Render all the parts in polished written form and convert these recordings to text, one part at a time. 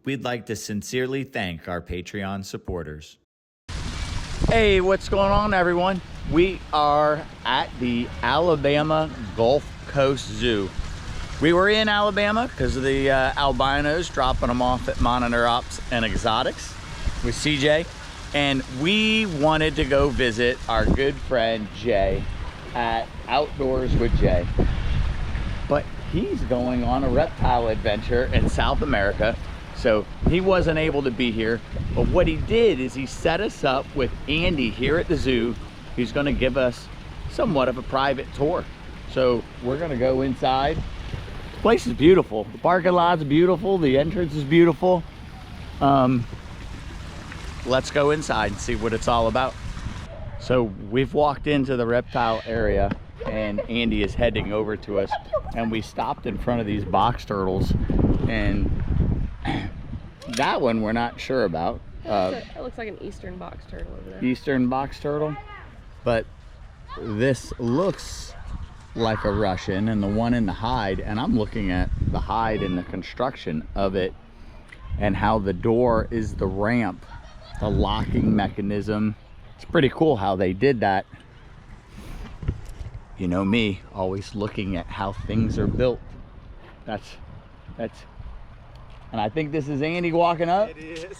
we'd like to sincerely thank our Patreon supporters. Hey, what's going on, everyone? We are at the Alabama Gulf Coast Zoo. We were in Alabama because of the albinos, dropping them off at Monitor Ops and Exotics with CJ. And we wanted to go visit our good friend Jay at Outdoors with Jay. But he's going on a reptile adventure in South America, so he wasn't able to be here. But what he did is he set us up with Andy here at the zoo. He's gonna give us somewhat of a private tour. So we're gonna go inside. The place is beautiful. The parking lot's beautiful. The entrance is beautiful. Let's go inside and see what it's all about. So we've walked into the reptile area and Andy is heading over to us, and we stopped in front of these box turtles, and that one we're not sure about. It looks like an eastern box turtle over there. Eastern box turtle, but this looks like a Russian, and the one in the hide, and I'm looking at the hide and the construction of it and how the door is the ramp, the locking mechanism. It's pretty cool how they did that. You know me, always looking at how things are built. That's, and I think this is Andy walking up. It is.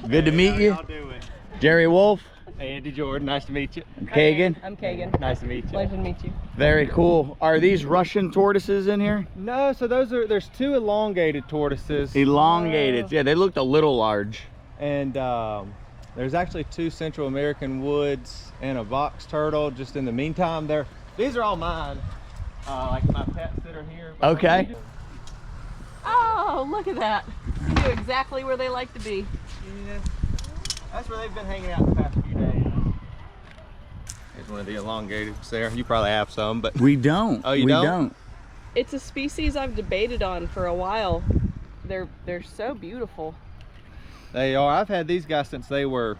Good to meet you. How y'all doing? Jerry Wolfe. Andy Jordan, nice to meet you. And Kagan. I'm Kagan. Nice to meet you. Pleasure to meet you. Very cool. Are these Russian tortoises in here? No, so there's two elongated tortoises. Elongated. Yeah, they looked a little large. And there's actually two Central American woods and a box turtle. Just in the meantime, these are all mine. Like my pets that are here. Okay. Oh, look at that. You knew exactly where they like to be. Yeah. That's where they've been hanging out the past few days. Here's one of the elongateds there. You probably have some, but We don't. Oh, you we don't? It's a species I've debated on for a while. They're so beautiful. they are. I've had these guys since they were,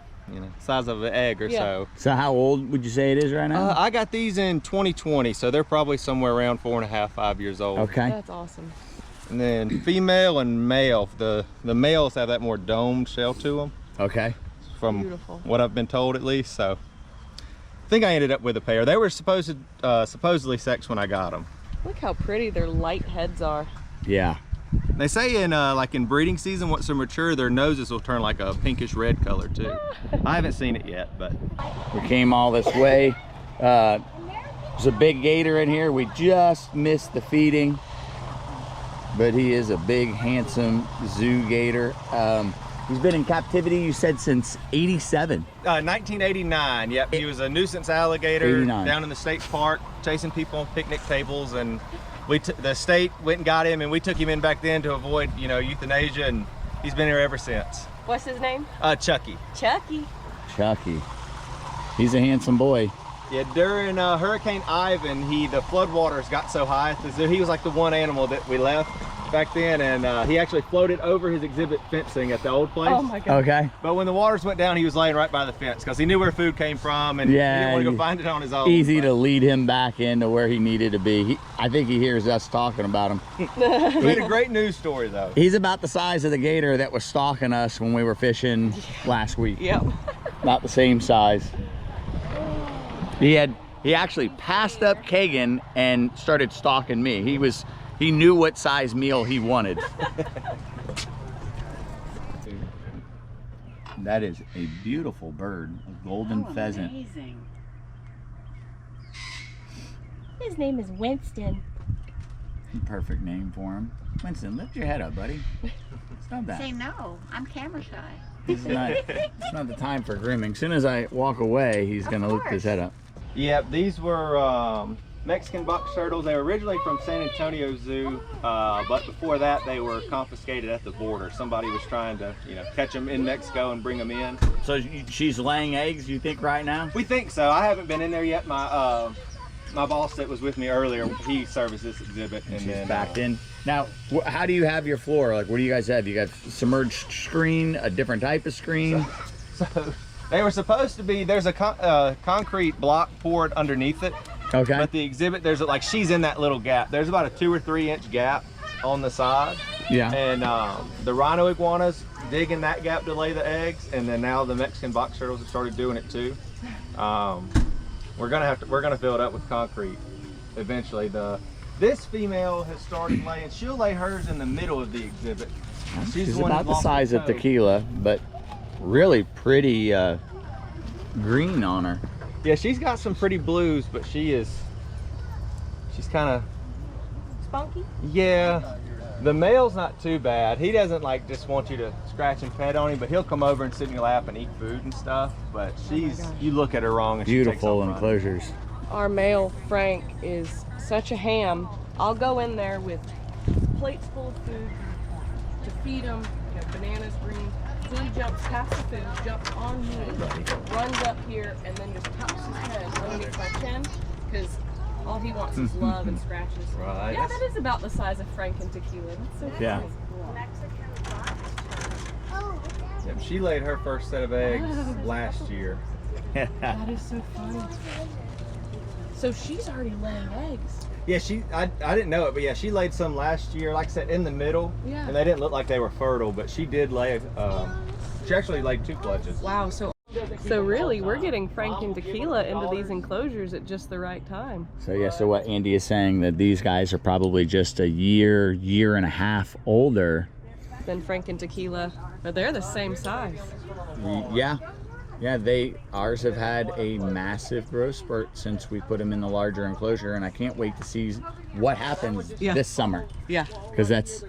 size of an egg or so. So how old would you say it is right now? I got these in 2020, so they're probably somewhere around 4.5, 5 years old. Okay. That's awesome. And then female and male. The males have that more domed shell to them, Okay. from Beautiful. what I've been told at least. So I think I ended up with a pair. They were supposedly sexed when I got them. Look how pretty their light heads are. Yeah. They say in like in breeding season, once they're mature, their noses will turn like a pinkish red color too. I haven't seen it yet, but We came all this way. There's a big gator in here. We just missed the feeding, but he is a big, handsome zoo gator. He's been in captivity, you said, since '87. 1989. Yep, he was a nuisance alligator 89. down in the state park, chasing people on picnic tables, and the state went and got him, and we took him in back then to avoid, euthanasia, and he's been here ever since. What's his name? Chucky. Chucky. Chucky. He's a handsome boy. Yeah, during Hurricane Ivan, the floodwaters got so high at the zoo. He was like the one animal that we left back then, and he actually floated over his exhibit fencing at the old place. Oh my God. Okay. But when the waters went down, he was laying right by the fence because he knew where food came from, and he didn't want to go find it on his own. Easy to lead him back into where he needed to be. I think he hears us talking about him. Made a great news story though. He's about the size of the gator that was stalking us when we were fishing last week. Yep. Not the same size. He actually passed up Kagan and started stalking me. He knew what size meal he wanted. That is a beautiful bird, a golden pheasant. Amazing. His name is Winston. Perfect name for him. Winston, lift your head up, buddy. It's not that. Say no, I'm camera shy. It's not the time for grooming. As soon as I walk away, he's gonna lift his head up. Yep, these were Mexican box turtles. They were originally from San Antonio Zoo, but before that they were confiscated at the border. Somebody was trying to, catch them in Mexico and bring them in. So she's laying eggs, you think, right now? We think so. I haven't been in there yet. My boss that was with me earlier, he serviced this exhibit, and She's then backed in. Now, how do you have your floor? Like, what do you guys have? You got submerged screen, a different type of screen? So they were supposed to be. There's a concrete block poured underneath it. Okay. But the exhibit, there's she's in that little gap. There's about a 2 or 3 inch gap. on the side. Yeah. And the rhino iguanas dig in that gap to lay the eggs, and then now the Mexican box turtles have started doing it too. We're gonna fill it up with concrete eventually. This female has started laying. She'll lay hers in the middle of the exhibit. She's the one about that the lost size her of toe. Tequila, but really pretty green on her. Yeah, she's got some pretty blues, but she's kind of, Spunky? yeah. The male's not too bad. He doesn't like just want you to scratch and pet on him, but he'll come over and sit in your lap and eat food and stuff. But you look at her wrong and Beautiful she takes off running. enclosures. Our male Frank is such a ham. I'll go in there with plates full of food to feed him, you know, bananas, greens. He jumps past the food, jumps on me, runs up here, and then just taps his head underneath my chin, because all he wants is love and scratches. Right. Yeah, that is about the size of Frank and Tequila. That's so Yeah. funny. Yep, she laid her first set of eggs last year. That is so funny. So she's already laying eggs. Yeah, I didn't know it, but yeah, she laid some last year, like I said, in the middle. Yeah. And they didn't look like they were fertile, but she did lay, she actually laid 2 clutches. Wow, so really we're getting Frank and Tequila into these enclosures at just the right time. So yeah, so what Andy is saying, that these guys are probably just a year and a half older. Then Frank and Tequila, but they're the same size. Yeah. Yeah, ours have had a massive growth spurt since we put them in the larger enclosure, and I can't wait to see what happens this summer. Yeah. Because that's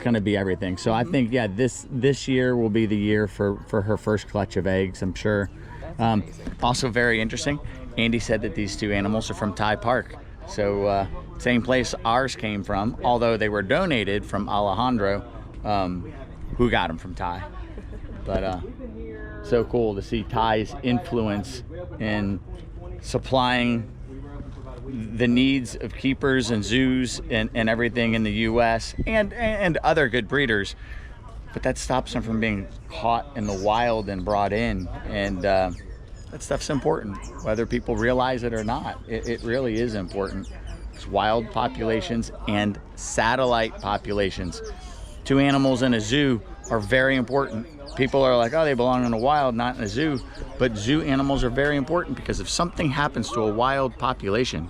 going to be everything. So I think, yeah, this year will be the year for her first clutch of eggs, I'm sure. Also very interesting, Andy said that these 2 animals are from Ty Park. So same place ours came from, although they were donated from Alejandro, who got them from Ty. But so cool to see Ty's influence in supplying the needs of keepers and zoos and everything in the U.S. and other good breeders, but that stops them from being caught in the wild and brought in, and that stuff's important, whether people realize it or not. It really is important. It's wild populations and satellite populations. 2 animals in a zoo are very important. People are like, oh, they belong in the wild, not in a zoo. But zoo animals are very important, because if something happens to a wild population,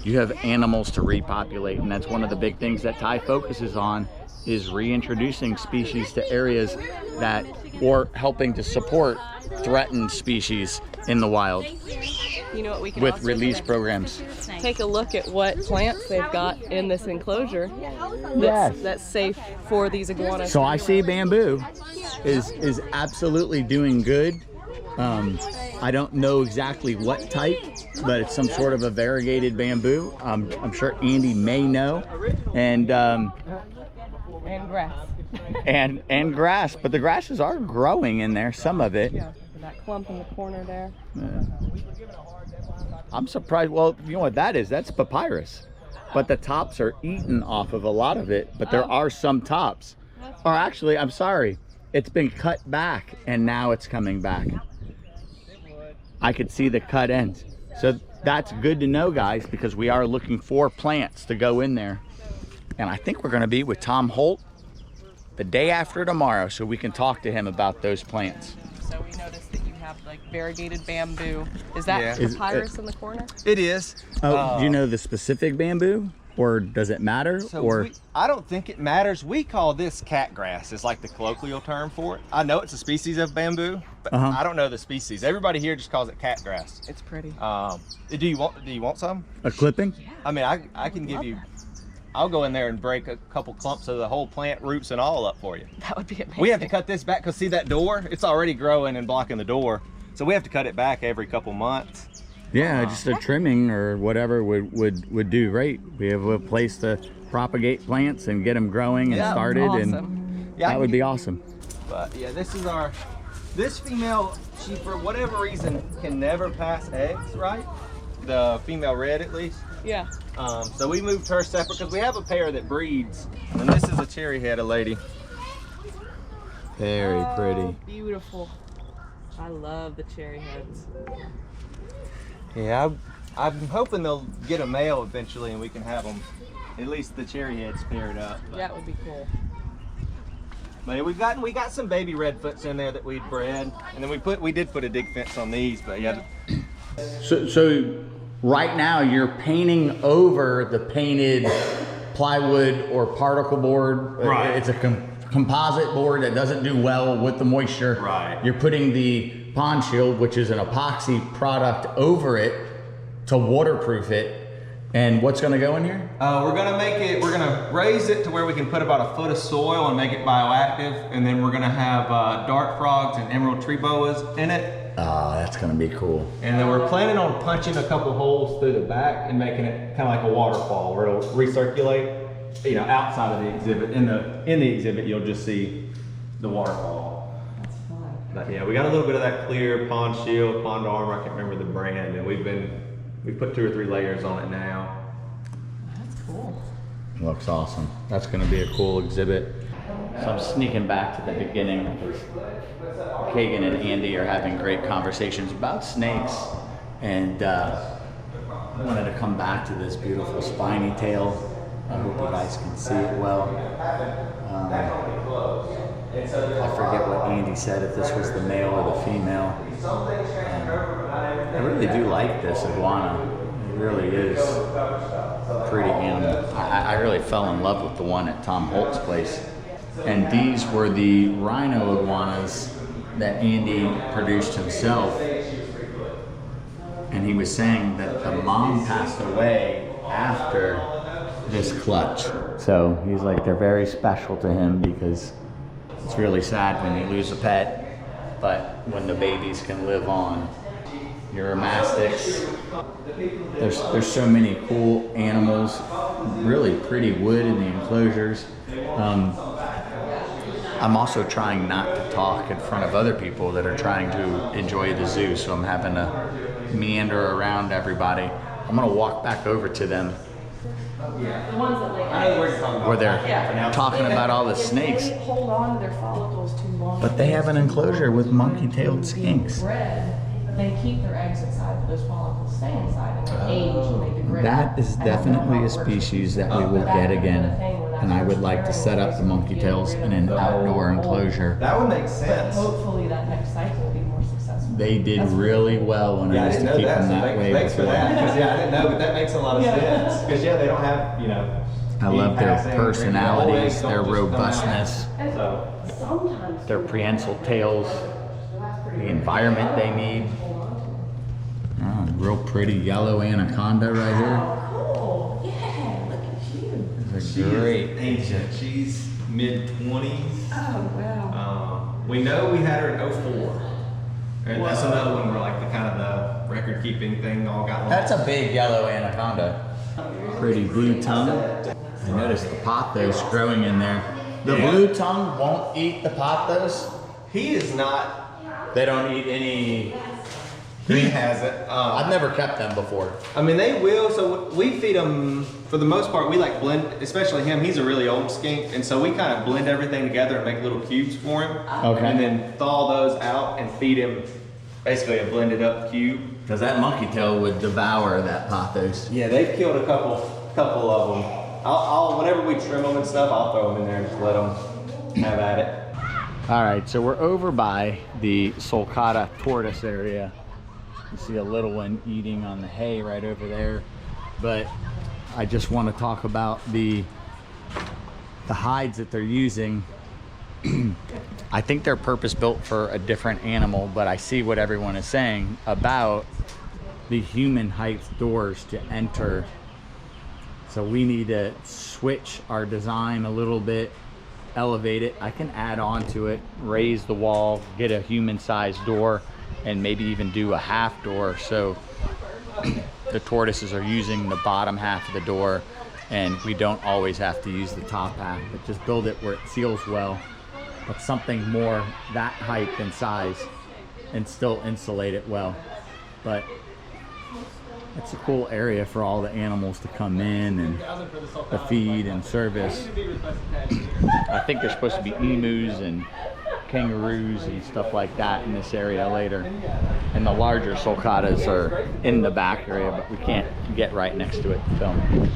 you have animals to repopulate. And that's one of the big things that Ty focuses on, is reintroducing species to areas that, or helping to support threatened species in the wild. You know what we can with also release do? programs. Take a look at what plants they've got in this enclosure that's safe for these iguanas. So I see bamboo is absolutely doing good. I don't know exactly what type, but it's some sort of a variegated bamboo. I'm sure Andy may know. And grass. and grass, but the grasses are growing in there, some of it. Yeah, that clump in the corner there. I'm surprised. Well, you know what that is? That's papyrus. But the tops are eaten off of a lot of it, but there are some tops. Or actually, I'm sorry, it's been cut back and now it's coming back. I could see the cut ends. So that's good to know, guys, because we are looking for plants to go in there. And I think we're going to be with Tom Holt the day after tomorrow, so we can talk to him about those plants. So we noticed that you have like variegated bamboo. Is that papyrus in the corner? It is. Oh, do you know the specific bamboo, or does it matter? So I don't think it matters. We call this catgrass. It's like the colloquial term for it. I know it's a species of bamboo, but I don't know the species. Everybody here just calls it catgrass. It's pretty. Do you want some? A clipping? I mean, I can give you. I'll go in there and break a couple clumps of the whole plant, roots and all up for you. That would be amazing. We have to cut this back because see that door? It's already growing and blocking the door. So we have to cut it back every couple months. Yeah, just a trimming or whatever would do great. We have a place to propagate plants and get them growing and started, and that would be awesome. But yeah, this female, she for whatever reason can never pass eggs, right? The female red at least. Yeah. So we moved her separate because we have a pair that breeds, and this is a cherry headed lady. Very pretty. Beautiful. I love the cherry heads. Yeah, I'm hoping they'll get a male eventually, and we can have them at least the cherry heads paired up. That would be cool. But yeah, we got some baby redfoots in there that we'd bred, and then we did put a dig fence on these, but yeah. So right now you're painting over the painted plywood or particle board. Right. It's a composite board that doesn't do well with the moisture. Right. You're putting the pond shield, which is an epoxy product, over it to waterproof it. And what's gonna go in here? We're gonna raise it to where we can put about a foot of soil and make it bioactive, and then we're gonna have dart frogs and emerald tree boas in it. Oh, that's gonna be cool. And then we're planning on punching a couple holes through the back and making it kind of like a waterfall where it'll recirculate. You know, outside of the exhibit, in the exhibit, you'll just see the waterfall. That's fun. But yeah, we got a little bit of that clear pond shield, pond armor. I can't remember the brand, and we put 2 or 3 layers on it now. That's cool. Looks awesome. That's gonna be a cool exhibit. So I'm sneaking back to the beginning because Kagan and Andy are having great conversations about snakes, and I wanted to come back to this beautiful spiny tail. I hope you guys can see it well. I forget what Andy said, if this was the male or the female. I really do like this iguana. It really is a pretty animal. I really fell in love with the one at Tom Holt's place. And these were the rhino iguanas that Andy produced himself. And he was saying that the mom passed away after this clutch. So he's like, they're very special to him because it's really sad when you lose a pet, but when the babies can live on. Uromastics. There's so many cool animals, really pretty wood in the enclosures. I'm also trying not to talk in front of other people that are trying to enjoy the zoo, so I'm having to meander around everybody. I'm gonna walk back over to them The ones that lay eggs. where they're talking about all the snakes. They hold on to their follicles too long. But they have an enclosure with monkey-tailed skinks. Bred, but they keep their eggs inside, but those follicles stay inside and they age and they degrade. That is I don't know definitely how a it works. species that we will get again. And I would like to set up the monkey tails in an outdoor enclosure. That would make But sense. hopefully that next cycle will be more successful. They did really well when I used to keep them that way Thanks for before. that, because yeah, I didn't know, but that makes a lot of sense. Because yeah, they don't have, you know. I love their passing, personalities, don't their just come out. robustness, So, Sometimes. their prehensile tails, the environment they need. Oh, real pretty yellow anaconda right here. Oh, cool. Yeah, look at you. These she are great. is ancient. She's mid-20s. Oh, wow. We know we had her in 04. And that's another one where like the kind of the record keeping thing all got lost. That's a big yellow anaconda. Pretty blue tongue. I noticed the pothos growing in there. The blue tongue won't eat the pothos. He is not, They don't eat any. he hasn't. I've never kept them before. I mean, they will, so we feed them, for the most part, we like blend, especially him, he's a really old skink, and so we kind of blend everything together and make little cubes for him. Okay. And then thaw those out and feed him basically a blended up cube. Because that monkey tail would devour that pothos. Yeah, they've killed a couple of them. I'll whenever we trim them and stuff, I'll throw them in there and just let them have at it. All right, so we're over by the sulcata tortoise area. You see a little one eating on the hay right over there. But I just want to talk about the hides that they're using. I think they're purpose built for a different animal, but I see what everyone is saying about the human height doors to enter. So we need to switch our design a little bit, elevate it. I can add on to it, raise the wall, get a human sized door, and maybe even do a half door. So the tortoises are using the bottom half of the door, and we don't always have to use the top half, but just build it where it seals well, but something more that height and size, and still insulate it well. But it's a cool area for all the animals to come in and to feed and service. I think there's supposed to be emus and kangaroos and stuff like that in this area later. And the larger sulcatas are in the back area, but we can't get right next to it to film.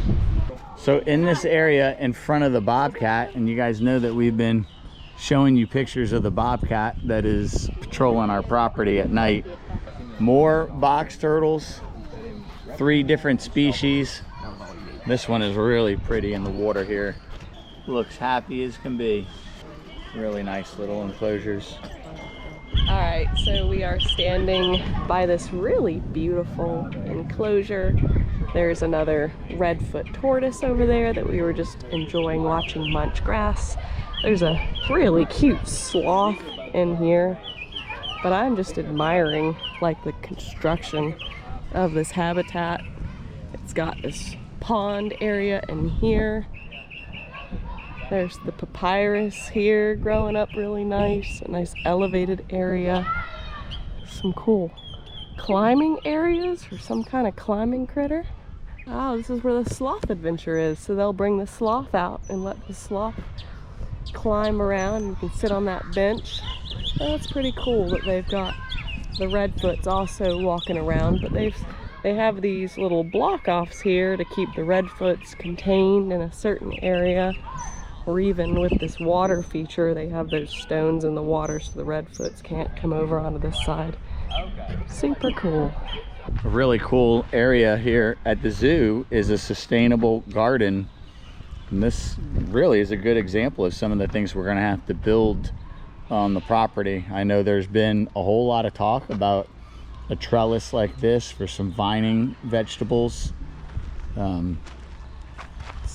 So in this area in front of the bobcat, and you guys know that we've been showing you pictures of the bobcat that is patrolling our property at night. More box turtles, 3 different species. This one is really pretty in the water here. Looks happy as can be. Really nice little enclosures. All right, so we are standing by this really beautiful enclosure. There's another redfoot tortoise over there that we were just enjoying watching munch grass. There's a really cute sloth in here, but I'm just admiring like the construction of this habitat. It's got this pond area in here. There's the papyrus here growing up really nice, a nice elevated area. Some cool climbing areas for some kind of climbing critter. Oh, this is where the sloth adventure is. So they'll bring the sloth out and let the sloth climb around. You can sit on that bench. Oh, that's pretty cool that they've got the redfoots also walking around, but they have these little block-offs here to keep the redfoots contained in a certain area. Or even with this water feature, they have those stones in the water so the redfoots can't come over onto this side. Super cool. A really cool area here at the zoo is a sustainable garden. And this really is a good example of some of the things we're gonna have to build on the property. I know there's been a whole lot of talk about a trellis like this for some vining vegetables. Some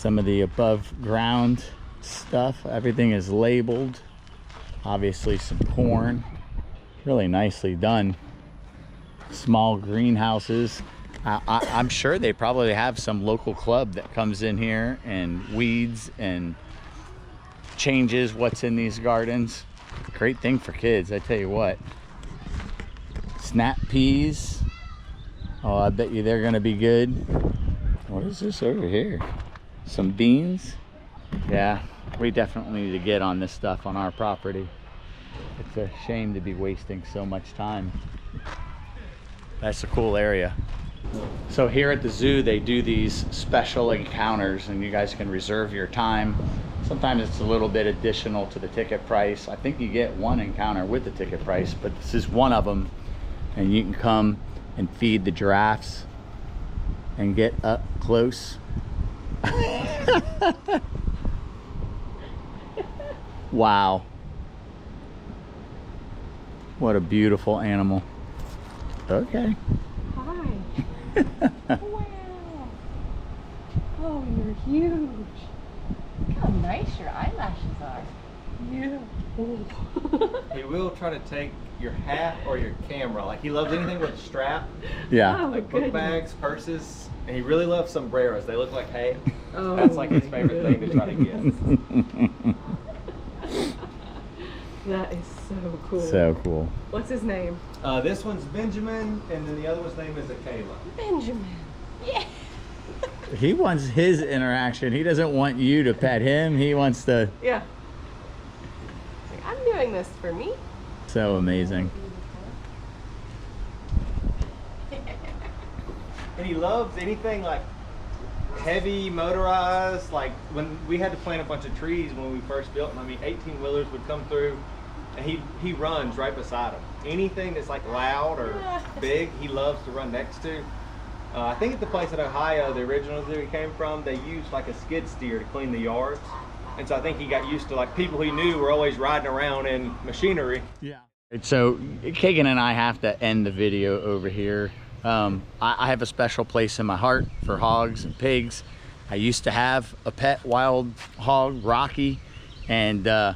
of the above ground stuff, everything is labeled. Obviously some corn, really nicely done. Small greenhouses. I'm sure they probably have some local club that comes in here and weeds and changes what's in these gardens. Great thing for kids, I tell you what. Snap peas. Oh, I bet you they're gonna be good. What is this over here? Some beans. Yeah, we definitely need to get on this stuff on our property. It's a shame to be wasting so much time. That's a cool area. So here at the zoo, they do these special encounters and you guys can reserve your time. Sometimes it's a little bit additional to the ticket price. I think you get one encounter with the ticket price, but this is one of them. And you can come and feed the giraffes and get up close. Wow. What a beautiful animal. Okay. Hi. Wow. Oh, you're huge. Look how nice your eyelashes are. Yeah. He will try to take your hat or your camera. Like he loves anything with a strap. Yeah. Oh, Like book goodness. bags, purses, and he really loves sombreros. They look like hay. Oh, That's like his my favorite thing to try to get. That is so cool. So cool. What's his name? This one's Benjamin, and then the other one's name is Akela. Benjamin. Yeah. He wants his interaction. He doesn't want you to pet him. He wants to. Yeah. Like, I'm doing this for me. So amazing. And he loves anything like heavy motorized. Like when we had to plant a bunch of trees when we first built them, I mean 18-wheelers would come through and he runs right beside them. Anything that's like loud or big, he loves to run next to. I think at the place in Ohio, the original zoo he came from, they used like a skid steer to clean the yards. And so I think he got used to like people he knew were always riding around in machinery. Yeah. So Kagan and I have to end the video over here. I have a special place in my heart for hogs and pigs. I used to have a pet wild hog, Rocky, and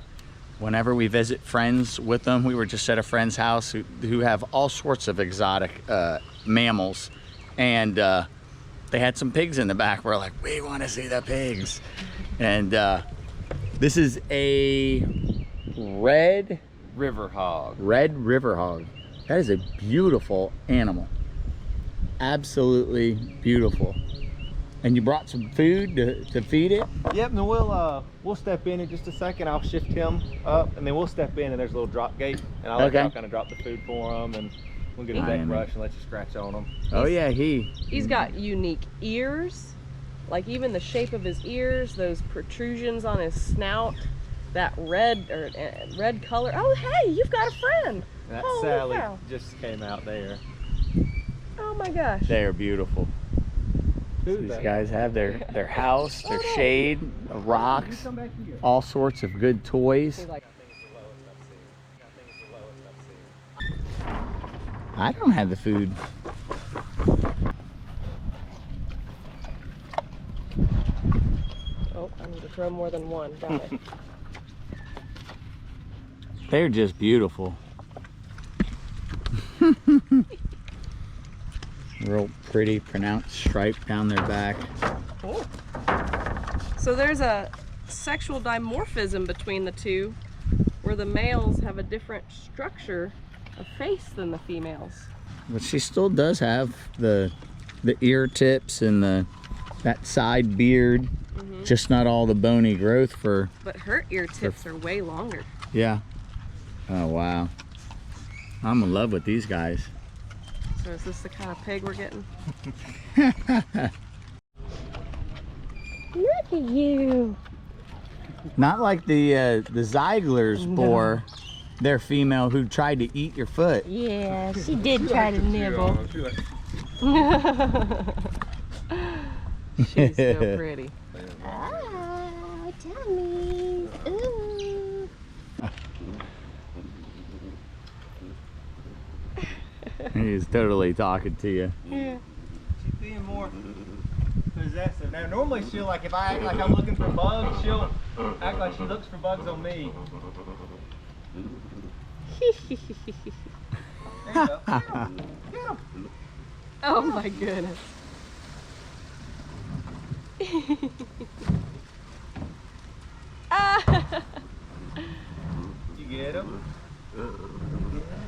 whenever we visit friends with them, we were just at a friend's house who have all sorts of exotic mammals, and they had some pigs in the back. We're like, we want to see the pigs. And this is a red River Hog. River Hog. That is a beautiful animal. Absolutely beautiful. And you brought some food to feed it? Yep, and we'll step in just a second. I'll shift him up, and then we'll step in, and there's a little drop gate, and I'll let y'all kind of drop the food for them, and we'll get a deck brush and let you scratch on them. Oh yeah, He's got unique ears. Like even the shape of his ears, those protrusions on his snout, that red color. Oh, hey, you've got a friend. That Holy Sally cow. just came out there. Oh my gosh. They're beautiful. These guys have their house, their shade, rocks, all sorts of good toys. I don't have the food. Oh, I need to throw more than one. Got it. They're just beautiful. Real pretty pronounced stripe down their back. Cool. So there's a sexual dimorphism between the two, where the males have a different structure of face than the females. But she still does have the ear tips and that side beard, just not all the bony growth for. But her ear tips are way longer. Yeah. Oh wow. I'm in love with these guys. So is this the kind of pig we're getting? Look at you. Not like the Zeiglers boar, their female who tried to eat your foot. Yeah, she did try to nibble. She's so pretty. Oh, tummies. Ooh. He's totally talking to you. Yeah. She's being more possessive. Now normally she'll, like, if I act like I'm looking for bugs, she'll act like she looks for bugs on me. There you go. Get 'em. Get 'em. Oh my goodness. You get them?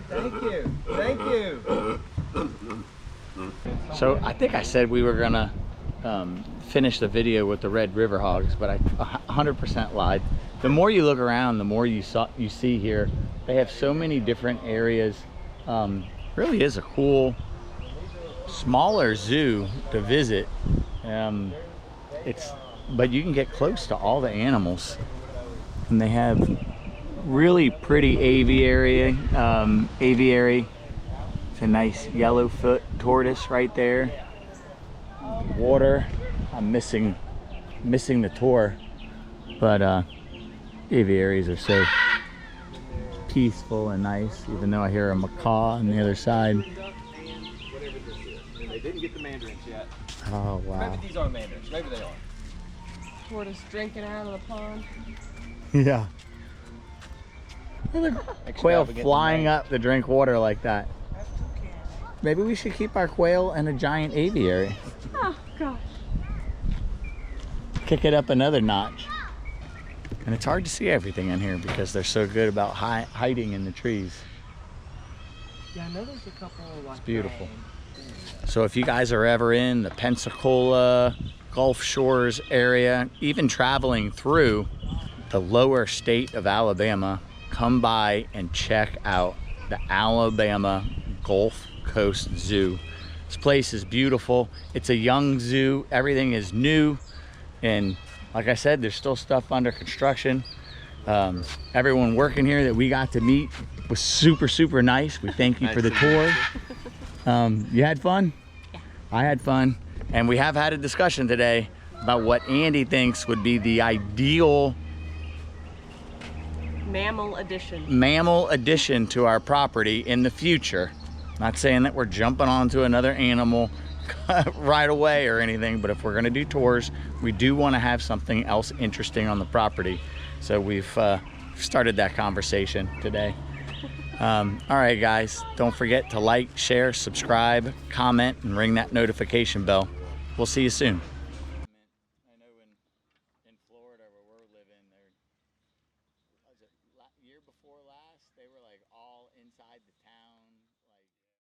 Thank you. Thank you. So I think I said we were gonna finish the video with the red river hogs, but I 100% lied. The more you look around, the more you see here. They have so many different areas. Really is a cool, smaller zoo to visit. But you can get close to all the animals, and they have really pretty aviary. It's a nice yellowfoot tortoise right there. Water. I'm missing the tour, but aviaries are so peaceful and nice. Even though I hear a macaw on the other side. They didn't get the mandarins yet. Oh wow. Maybe these are mandarins. Maybe they are. Tortoise drinking out of the pond. Yeah. Quail flying up to drink water like that. Maybe we should keep our quail in a giant aviary. Oh gosh. Kick it up another notch. And it's hard to see everything in here because they're so good about hiding in the trees. Yeah, I know there's a couple of like. It's beautiful. So if you guys are ever in the Pensacola, Gulf Shores area, even traveling through the lower state of Alabama, come by and check out the Alabama Gulf Coast Zoo. This place is beautiful. It's a young zoo. Everything is new. And like I said, there's still stuff under construction. Everyone working here that we got to meet was super, super nice. We thank you for the tour. You had fun? Yeah. I had fun. And we have had a discussion today about what Andy thinks would be the ideal Mammal addition. mammal addition to our property in the future. Not saying that we're jumping onto another animal right away or anything, but if we're going to do tours, we do want to have something else interesting on the property. So we've started that conversation today. All right, guys, don't forget to like, share, subscribe, comment, and ring that notification bell. We'll see you soon.